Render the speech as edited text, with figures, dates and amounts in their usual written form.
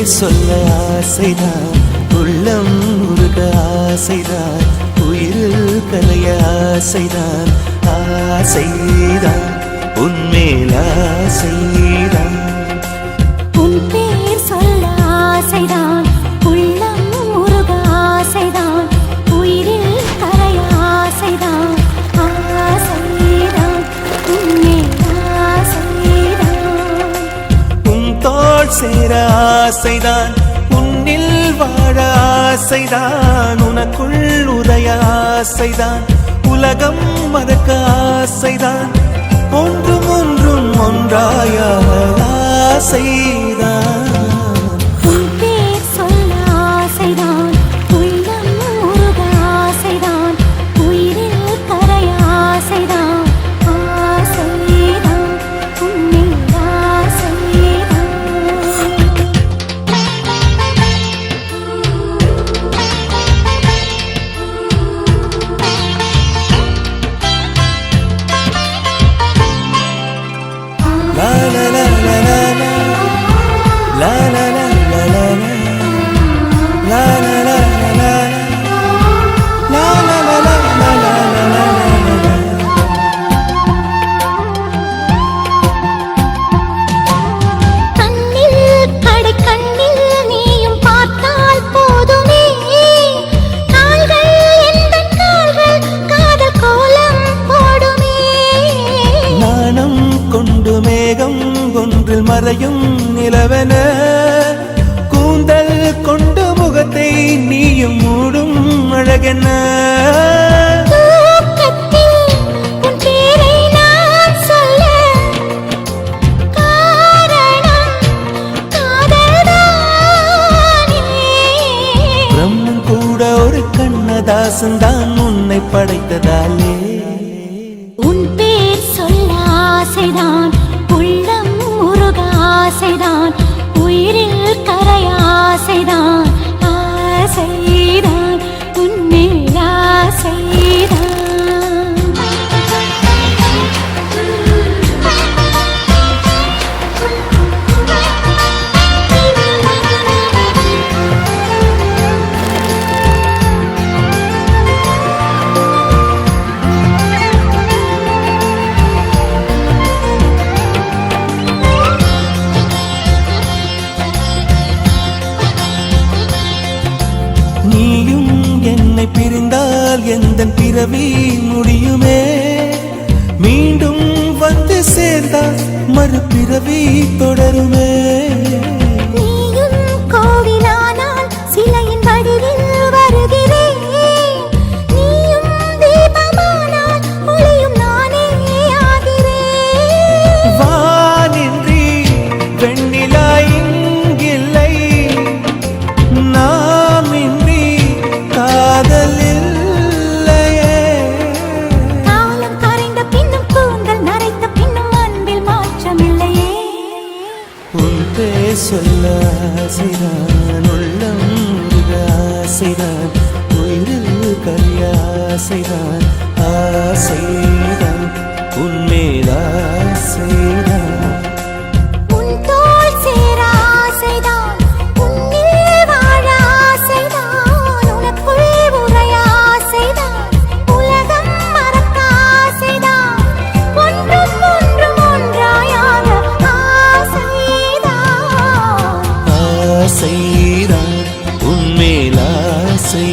சொல்ல ஆசைதான், உள்ளம் உருக ஆசைதான், உயிரில் கலைய ஆசைதான், ஆசைதான் உன்மேல் ஆசைதான். உன் பேர் சொல்ல ஆசைதான், உள்ளம் உருக ஆசைதான், உயிரில் கரைய ஆசைதான், ஆசைதான் உன்மேல் ஆசைதான். உன் தோள் சேர ஆசைதான், உன்னில் வாழ ஆசைதான், உனக்குள் உரைய ஆசைதான், உலகம் மறக்க ஆசைதான், ஒன்றும் ஒன்றும் ஒன்றாய ஆசைதான். உன் பேர் சொல்ல ஆசைதான், உள்ளம் உருக ஆசைதான், உயிரில் கரைய ஆசைதான், ஆசைதான் உன்மேல் ஆசைதான். La la la la la la, la la la la la la, la la la la la la, la la la la la la la. கண்ணில் கடை கண்ணில் நீயும் பார்த்தால் போதுமே, கால்கள் எந்தன் கால்கள் காதல் கோலம் போடுமே. நாணம் கொண்டு மேகம் ஒன்றில் மறையும் நிலவென, கூந்தல் கொண்டு முகத்தை நீயும் மூடும் அழகென. தூக்கத்தில் உன் பேரை நான் சொல்ல காரணம் காதல்தானே. பிரம்மன் கூட ஒரு கண்ணதாசன் தான் உன்னை படைத்ததாலே. உன் பேர் சொல்ல ஆசைதான், உள்ளம் உருக ஆசைதான், உயிரில் கரைய ஆசைதான், ஆசைதான் உன்மேல் ஆசைதான். நீயும் என்னை பிரிந்தால் எந்தன் பிறவி முடியுமே, மீண்டும் வந்து சேர்ந்தால் மறுபிறவி தொடருமே. நீயும் கோவிலானால் சிலையின் வடிவில் வருகிறேன், நீயும் தீபமானால் ஒளியும் நானே ஆகிறேன். வானின்றி வெண்ணிலா இங்கில்லை, நாமின்றி காதல் இல்லையே. காலம் கரைந்த பின்னும் கூந்தல் நரைத்த பின்னும் அன்பில் மாற்றமில்லையே. உன் பேர் சொல்ல ஆசைதான், உள்ளம் உருக ஆசைதான், உயிரில் கரிய ஆசைதான், ஆசைதான் உன்மேல் ஆசைதான். உன் தோள் சேர ஆசைதான், உன்னில் வாழ ஆசைதான், உனக்குள் உரைய ஆசைதான், உலகம் மறக்க ஆசைதான், ஒன்றும் ஒன்றும் ஒன்றாயாக ஆசைதான். ஆசைதான் உன்மேல் ஆசை.